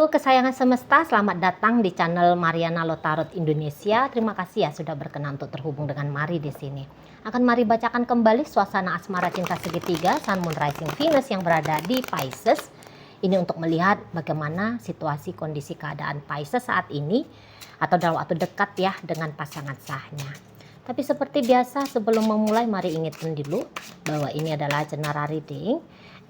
Kesayangan semesta, selamat datang di channel Mariana Lotarot Indonesia. Terima kasih ya sudah berkenan untuk terhubung dengan Mari di sini. Akan Mari bacakan kembali suasana asmara cinta segitiga Sun Moon Rising Venus yang berada di Pisces. Ini untuk melihat bagaimana situasi kondisi keadaan Pisces saat ini atau dalam waktu dekat ya dengan pasangan sahnya. Tapi seperti biasa sebelum memulai mari ingatkan dulu bahwa ini adalah general reading.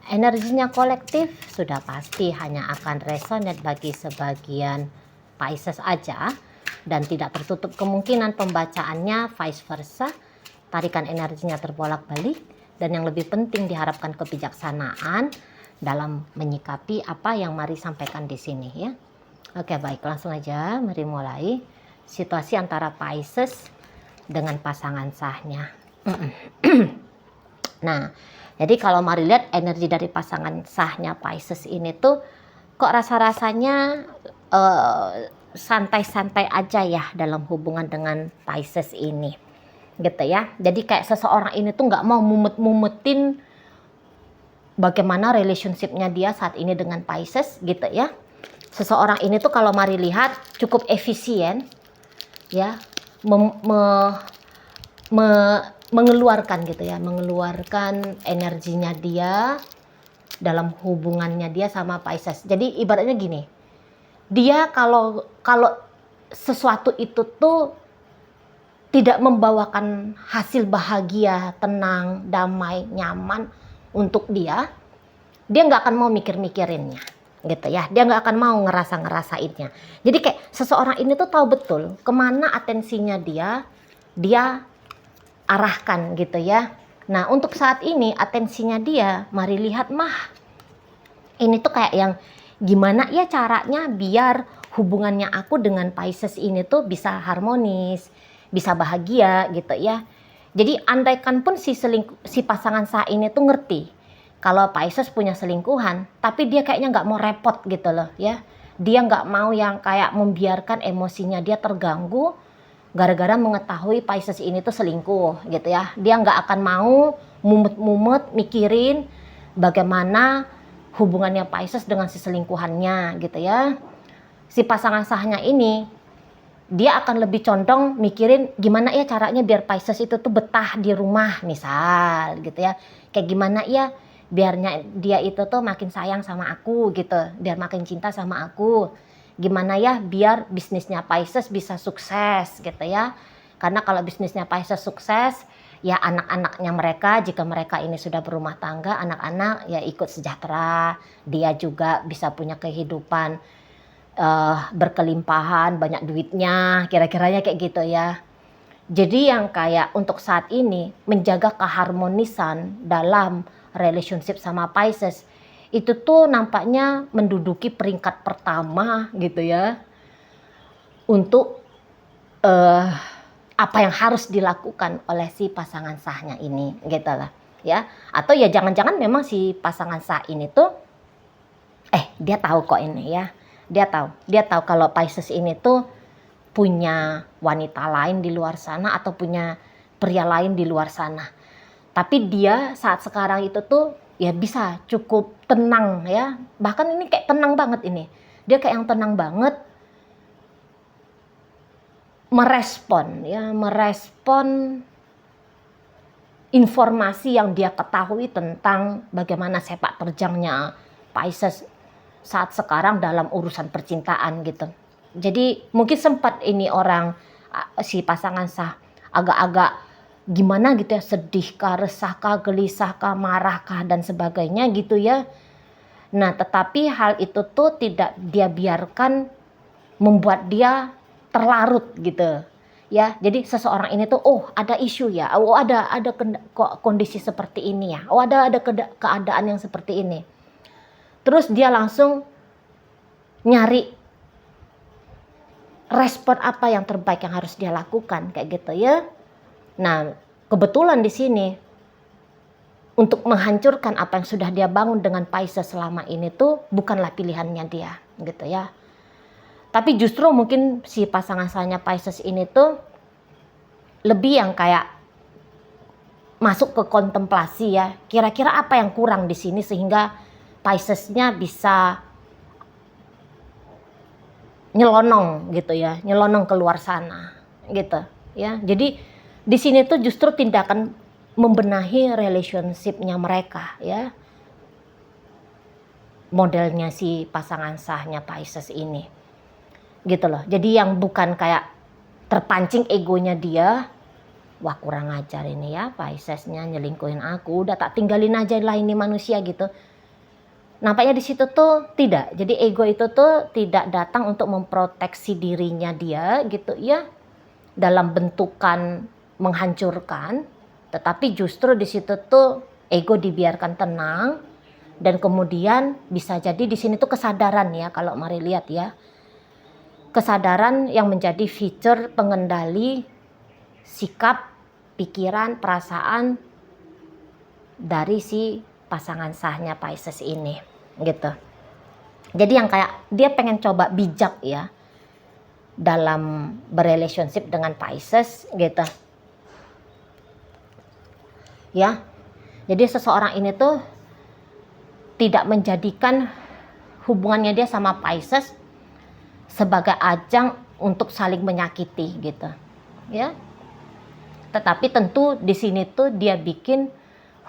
Energinya kolektif sudah pasti hanya akan resonate bagi sebagian Pisces aja dan tidak tertutup kemungkinan pembacaannya vice versa. Tarikan energinya terbolak-balik dan yang lebih penting diharapkan kebijaksanaan dalam menyikapi apa yang Mari sampaikan di sini ya. Oke, baik, langsung aja mari mulai situasi antara Pisces dengan pasangan sahnya. Nah, jadi kalau Mari lihat energi dari pasangan sahnya Pisces ini tuh kok rasa-rasanya santai-santai aja ya dalam hubungan dengan Pisces ini gitu ya. Jadi kayak seseorang ini tuh nggak mau mumet-mumetin bagaimana relationshipnya dia saat ini dengan Pisces gitu ya. Seseorang ini tuh kalau Mari lihat cukup efisien ya, mengeluarkan gitu ya, mengeluarkan energinya dia dalam hubungannya dia sama Pisces. Jadi ibaratnya gini, dia kalau sesuatu itu tuh tidak membawakan hasil bahagia, tenang, damai, nyaman untuk dia nggak akan mau mikir-mikirinnya gitu ya, dia nggak akan mau ngerasainnya. Jadi kayak seseorang ini tuh tahu betul kemana atensinya dia arahkan gitu ya. Nah untuk saat ini atensinya dia Mari lihat ini tuh kayak yang gimana ya caranya biar hubungannya aku dengan Pisces ini tuh bisa harmonis, bisa bahagia gitu ya. Jadi andaikan pun si pasangan sah ini tuh ngerti kalau Pisces punya selingkuhan, tapi dia kayaknya nggak mau repot gitu loh ya. Dia nggak mau yang kayak membiarkan emosinya dia terganggu gara-gara mengetahui Pisces ini tuh selingkuh gitu ya. Dia nggak akan mau mumet-mumet mikirin bagaimana hubungannya Pisces dengan si selingkuhannya gitu ya. Si pasangan sahnya ini dia akan lebih condong mikirin gimana ya caranya biar Pisces itu tuh betah di rumah misal gitu ya. Kayak gimana ya biarnya dia itu tuh makin sayang sama aku gitu, biar makin cinta sama aku. Gimana ya biar bisnisnya Pisces bisa sukses gitu ya. Karena kalau bisnisnya Pisces sukses, ya anak-anaknya mereka, jika mereka ini sudah berumah tangga, anak-anak ya ikut sejahtera. Dia juga bisa punya kehidupan berkelimpahan, banyak duitnya, kira-kiranya kayak gitu ya. Jadi yang kayak untuk saat ini menjaga keharmonisan dalam relationship sama Pisces itu tuh nampaknya menduduki peringkat pertama gitu ya untuk apa yang harus dilakukan oleh si pasangan sahnya ini gitu lah ya. Atau ya jangan-jangan memang si pasangan sah ini tuh dia tahu kok ini ya, dia tahu kalau Pisces ini tuh punya wanita lain di luar sana atau punya pria lain di luar sana. Tapi dia saat sekarang itu tuh ya bisa cukup tenang ya. Bahkan ini kayak tenang banget ini. Dia kayak yang tenang banget merespon informasi yang dia ketahui tentang bagaimana sepak terjangnya Pisces saat sekarang dalam urusan percintaan gitu. Jadi mungkin sempat ini orang si pasangan sah agak-agak gimana gitu ya, sedih kah, resah kah, gelisah kah, marah kah dan sebagainya gitu ya. Nah tetapi hal itu tuh tidak dia biarkan membuat dia terlarut gitu ya. Jadi seseorang ini tuh ada isu ya, ada kondisi seperti ini ya, ada keadaan yang seperti ini. Terus dia langsung nyari respon apa yang terbaik yang harus dia lakukan kayak gitu ya. Nah, kebetulan di sini untuk menghancurkan apa yang sudah dia bangun dengan Pisces selama ini tuh bukanlah pilihannya dia gitu ya. Tapi justru mungkin si pasangan sahnya Pisces ini tuh lebih yang kayak masuk ke kontemplasi ya. Kira-kira apa yang kurang di sini sehingga Pisces-nya bisa nyelonong gitu ya, nyelonong keluar sana gitu ya. Jadi di sini tuh justru tindakan membenahi relationship-nya mereka ya, modelnya si pasangan sahnya Pisces ini gitu loh. Jadi yang bukan kayak terpancing egonya dia, wah kurang ajar ini ya Piscesnya nyelingkuhin aku, udah tak tinggalin aja lah ini manusia gitu. Nampaknya di situ tuh tidak. Jadi ego itu tuh tidak datang untuk memproteksi dirinya dia gitu ya, dalam bentukan menghancurkan, tetapi justru di situ tuh ego dibiarkan tenang dan kemudian bisa jadi di sini tuh kesadaran ya, kalau mari lihat ya. Kesadaran yang menjadi fitur pengendali sikap, pikiran, perasaan dari si pasangan sahnya Pisces ini gitu. Jadi yang kayak dia pengen coba bijak ya dalam berrelationship dengan Pisces gitu ya. Jadi seseorang ini tuh tidak menjadikan hubungannya dia sama Pisces sebagai ajang untuk saling menyakiti gitu ya. Tetapi tentu di sini tuh dia bikin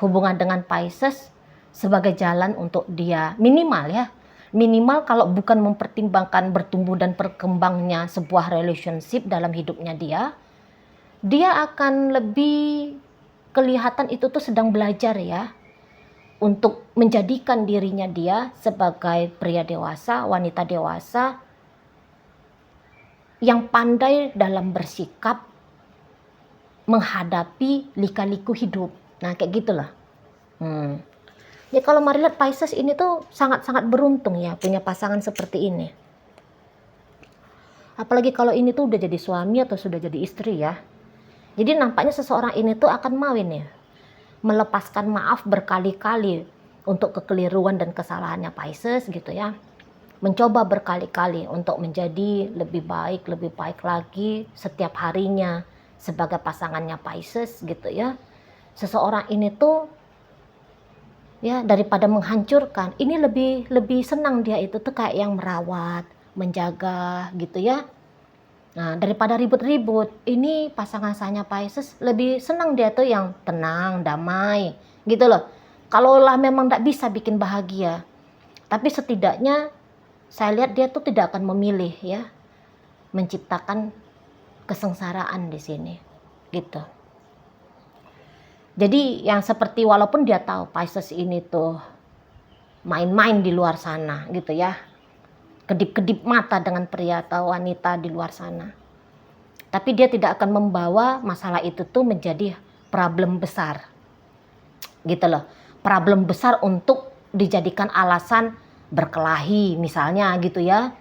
hubungan dengan Pisces sebagai jalan untuk dia minimal kalau bukan mempertimbangkan bertumbuh dan berkembangnya sebuah relationship dalam hidupnya dia akan lebih kelihatan itu tuh sedang belajar ya untuk menjadikan dirinya dia sebagai pria dewasa, wanita dewasa yang pandai dalam bersikap menghadapi lika-liku hidup. Nah kayak gitulah. Ya kalau mari lihat Pisces ini tuh sangat-sangat beruntung ya punya pasangan seperti ini. Apalagi kalau ini tuh udah jadi suami atau sudah jadi istri ya. Jadi nampaknya seseorang ini tuh akan mau ini melepaskan maaf berkali-kali untuk kekeliruan dan kesalahannya Pisces gitu ya. Mencoba berkali-kali untuk menjadi lebih baik lagi setiap harinya sebagai pasangannya Pisces gitu ya. Seseorang ini tuh ya daripada menghancurkan, ini lebih senang dia itu tuh kayak yang merawat, menjaga gitu ya. Nah daripada ribut-ribut, ini pasangan sahnya Pisces lebih senang dia tuh yang tenang, damai gitu loh. Kalaulah memang tidak bisa bikin bahagia, tapi setidaknya saya lihat dia tuh tidak akan memilih ya menciptakan kesengsaraan di sini gitu. Jadi yang seperti walaupun dia tahu Pisces ini tuh main-main di luar sana gitu ya, kedip-kedip mata dengan pria atau wanita di luar sana, tapi dia tidak akan membawa masalah itu tuh menjadi problem besar gitu loh, problem besar untuk dijadikan alasan berkelahi misalnya gitu ya,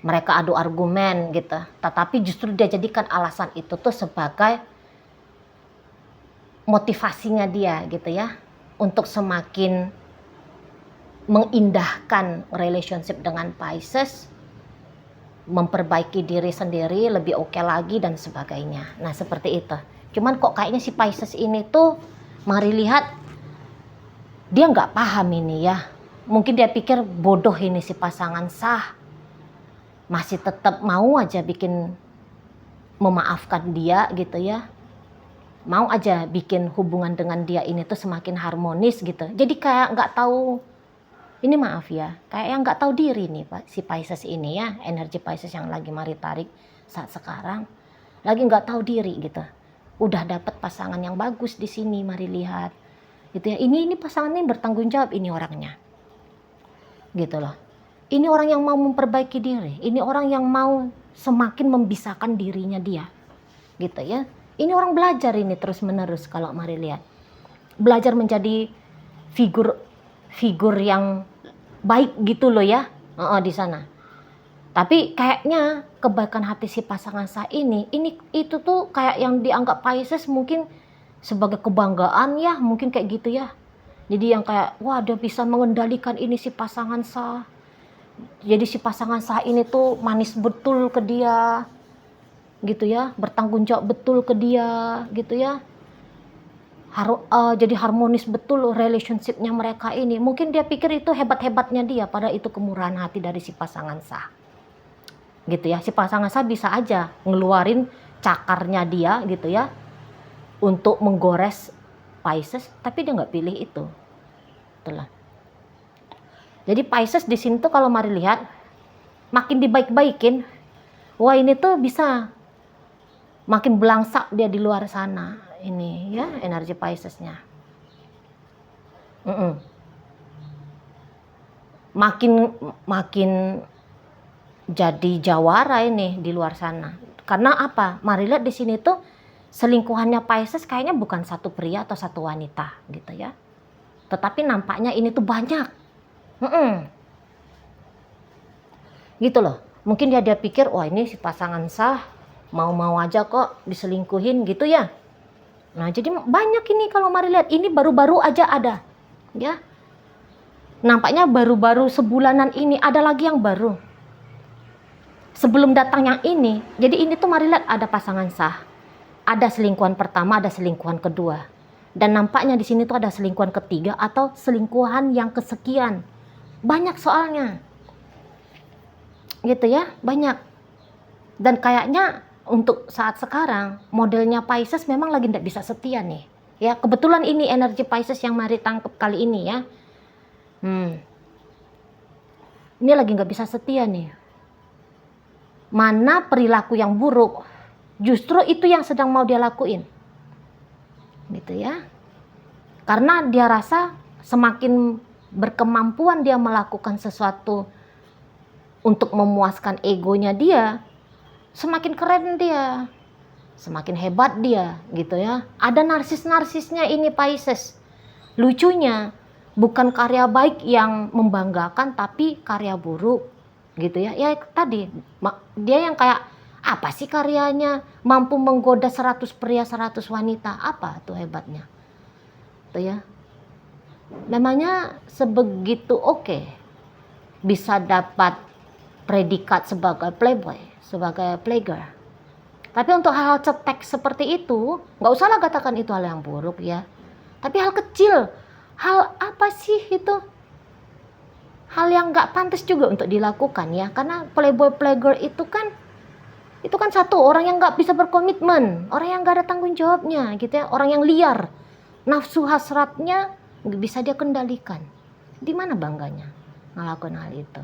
mereka adu argumen gitu, tetapi justru dia jadikan alasan itu tuh sebagai motivasinya dia gitu ya untuk semakin mengindahkan relationship dengan Pisces, memperbaiki diri sendiri lebih oke lagi dan sebagainya. Nah seperti itu. Cuman kok kayaknya si Pisces ini tuh mari lihat dia nggak paham ini ya. Mungkin dia pikir bodoh ini si pasangan sah, masih tetap mau aja bikin memaafkan dia gitu ya. Mau aja bikin hubungan dengan dia ini tuh semakin harmonis gitu. Jadi kayak nggak tahu, ini maaf ya, kayak yang nggak tahu diri nih Pak, si Pisces ini ya, energi Pisces yang lagi mari tarik saat sekarang, lagi nggak tahu diri gitu. Udah dapet pasangan yang bagus di sini, mari lihat, gitu ya. Ini pasangan ini bertanggung jawab ini orangnya, gitu loh. Ini orang yang mau memperbaiki diri, ini orang yang mau semakin membisarkan dirinya dia, gitu ya. Ini orang belajar ini terus-menerus kalau mari lihat. Belajar menjadi figur yang baik gitu loh ya di sana. Tapi kayaknya kebaikan hati si pasangan sah ini itu tuh kayak yang dianggap Pisces mungkin sebagai kebanggaan ya, mungkin kayak gitu ya. Jadi yang kayak wah dia bisa mengendalikan ini si pasangan sah. Jadi si pasangan sah ini tuh manis betul ke dia. Gitu ya, bertanggung jawab betul ke dia gitu ya, jadi harmonis betul relationshipnya mereka ini. Mungkin dia pikir itu hebat-hebatnya dia, padahal itu kemurahan hati dari si pasangan sah gitu ya. Si pasangan sah bisa aja ngeluarin cakarnya dia gitu ya untuk menggores Pisces, tapi dia nggak pilih itu. Itulah. Jadi Pisces di sini tuh kalau mari lihat makin dibaik-baikin, wah ini tuh bisa makin belangsak dia di luar sana. Ini ya energi Piscesnya. Makin jadi jawara ini di luar sana. Karena apa? Mari lihat di sini tuh selingkuhannya Pisces kayaknya bukan satu pria atau satu wanita gitu ya. Tetapi nampaknya ini tuh banyak. Gitu loh. Mungkin dia pikir, wah ini si pasangan sah mau-mau aja kok diselingkuhin gitu ya. Nah jadi banyak ini kalau mari lihat, ini baru-baru aja ada ya. Nampaknya baru-baru sebulanan ini ada lagi yang baru. Sebelum datang yang ini, jadi ini tuh mari lihat ada pasangan sah. Ada selingkuhan pertama, ada selingkuhan kedua. Dan nampaknya di sini tuh ada selingkuhan ketiga atau selingkuhan yang kesekian. Banyak soalnya. Gitu ya, banyak. Dan kayaknya untuk saat sekarang modelnya Pisces memang lagi tidak bisa setia nih. Ya, kebetulan ini energi Pisces yang mari tangkap kali ini ya. Ini lagi nggak bisa setia nih. Mana perilaku yang buruk, justru itu yang sedang mau dia lakuin. Gitu ya. Karena dia rasa semakin berkemampuan dia melakukan sesuatu untuk memuaskan egonya dia, semakin keren dia, semakin hebat dia gitu ya. Ada narsis-narsisnya ini Pisces. Lucunya bukan karya baik yang membanggakan, tapi karya buruk gitu ya. Ya tadi dia yang kayak apa sih karyanya, mampu menggoda 100 pria 100 wanita, apa tuh hebatnya tuh ya. Memangnya sebegitu oke bisa dapat predikat sebagai playboy, sebagai playgirl. Tapi untuk hal-hal cetek seperti itu, nggak usahlah katakan itu hal yang buruk ya. Tapi hal kecil, hal apa sih itu? Hal yang nggak pantas juga untuk dilakukan ya. Karena playboy playgirl itu kan satu orang yang nggak bisa berkomitmen, orang yang nggak ada tanggung jawabnya gitu ya, orang yang liar, nafsu hasratnya nggak bisa dia kendalikan. Di mana bangganya ngelakuin hal itu?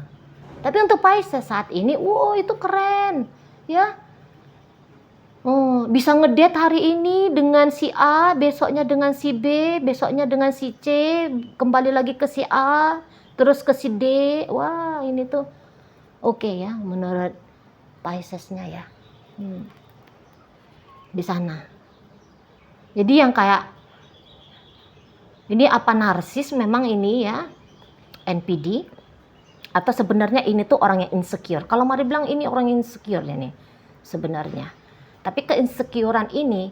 Tapi untuk Pisces saat ini, wow itu keren ya. Oh, bisa ngedate hari ini dengan si A, besoknya dengan si B, besoknya dengan si C, kembali lagi ke si A, terus ke si D. Wah, ini tuh oke ya menurut Piscesnya ya. Di sana. Jadi yang kayak ini apa narsis memang ini ya, NPD, atau sebenarnya ini tuh orang yang insecure. Kalau mari bilang ini orang yang insecure ya nih sebenarnya. Tapi keinsecurean ini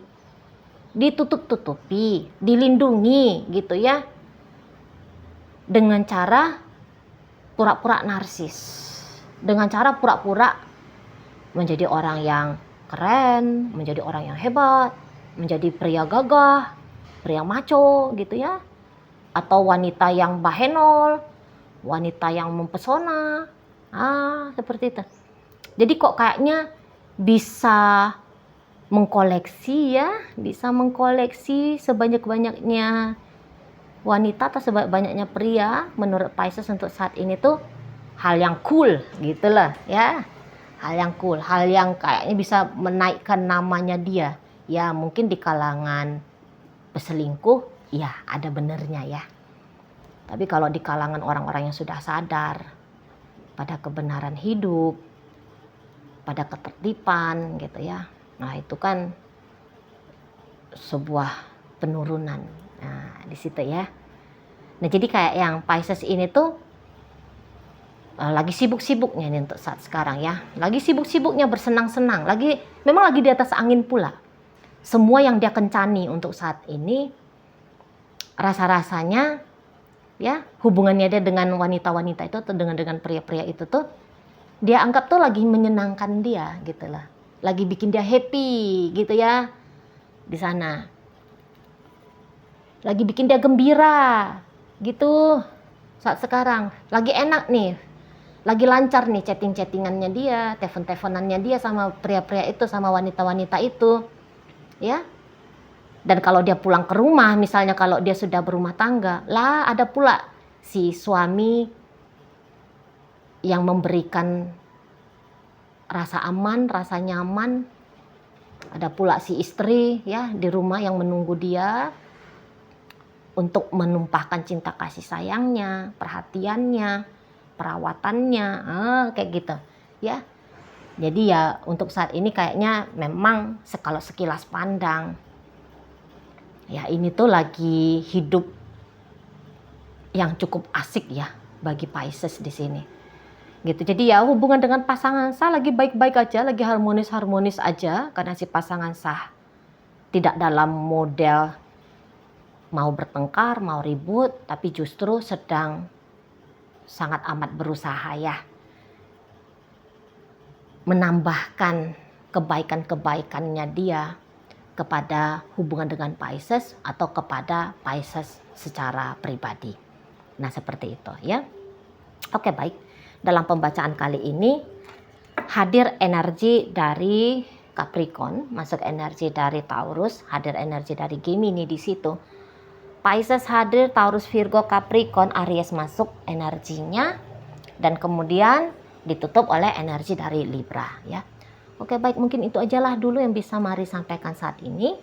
ditutup-tutupi, dilindungi gitu ya. Dengan cara pura-pura narsis. Dengan cara pura-pura menjadi orang yang keren, menjadi orang yang hebat, menjadi pria gagah, pria macho gitu ya. Atau wanita yang bahenol, wanita yang mempesona. Seperti itu. Jadi kok kayaknya bisa mengkoleksi ya, bisa mengkoleksi sebanyak-banyaknya wanita atau sebanyak-banyaknya pria menurut Pisces untuk saat ini tuh hal yang cool gitu lah ya. Hal yang cool, hal yang kayaknya bisa menaikkan namanya dia. Ya mungkin di kalangan peselingkuh ya ada benernya ya. Tapi kalau di kalangan orang-orang yang sudah sadar pada kebenaran hidup, pada ketertiban gitu ya. Nah, itu kan sebuah penurunan. Nah, di situ ya. Nah, jadi kayak yang Pisces ini tuh lagi sibuk-sibuknya nih untuk saat sekarang ya. Lagi sibuk-sibuknya bersenang-senang. Memang lagi di atas angin pula. Semua yang dia kencani untuk saat ini rasa-rasanya ya, hubungannya dia dengan wanita-wanita itu atau dengan pria-pria itu tuh dia anggap tuh lagi menyenangkan dia gitu lah. Lagi bikin dia happy gitu ya di sana. Lagi bikin dia gembira gitu saat sekarang. Lagi enak nih. lagi lancar nih chatting-chattingannya dia, telepon-teleponannya dia sama pria-pria itu, sama wanita-wanita itu, ya. Dan kalau dia pulang ke rumah, misalnya kalau dia sudah berumah tangga, lah ada pula si suami yang memberikan rasa aman, rasa nyaman. Ada pula si istri ya di rumah yang menunggu dia untuk menumpahkan cinta kasih sayangnya, perhatiannya, perawatannya, kayak gitu ya. Jadi ya untuk saat ini kayaknya memang kalau sekilas pandang ya ini tuh lagi hidup yang cukup asik ya bagi Pisces di sini. Gitu. Jadi ya hubungan dengan pasangan sah lagi baik-baik aja, lagi harmonis-harmonis aja karena si pasangan sah tidak dalam model mau bertengkar, mau ribut, tapi justru sedang sangat amat berusaha ya menambahkan kebaikan-kebaikannya dia kepada hubungan dengan Pisces atau kepada Pisces secara pribadi. Nah, seperti itu ya. Oke, baik. Dalam pembacaan kali ini hadir energi dari Capricorn, masuk energi dari Taurus, hadir energi dari Gemini di situ. Pisces hadir, Taurus, Virgo, Capricorn, Aries masuk energinya dan kemudian ditutup oleh energi dari Libra ya. Oke, baik, mungkin itu ajalah dulu yang bisa Mari sampaikan saat ini.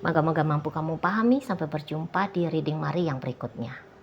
Moga-moga mampu kamu pahami. Sampai berjumpa di reading Mari yang berikutnya.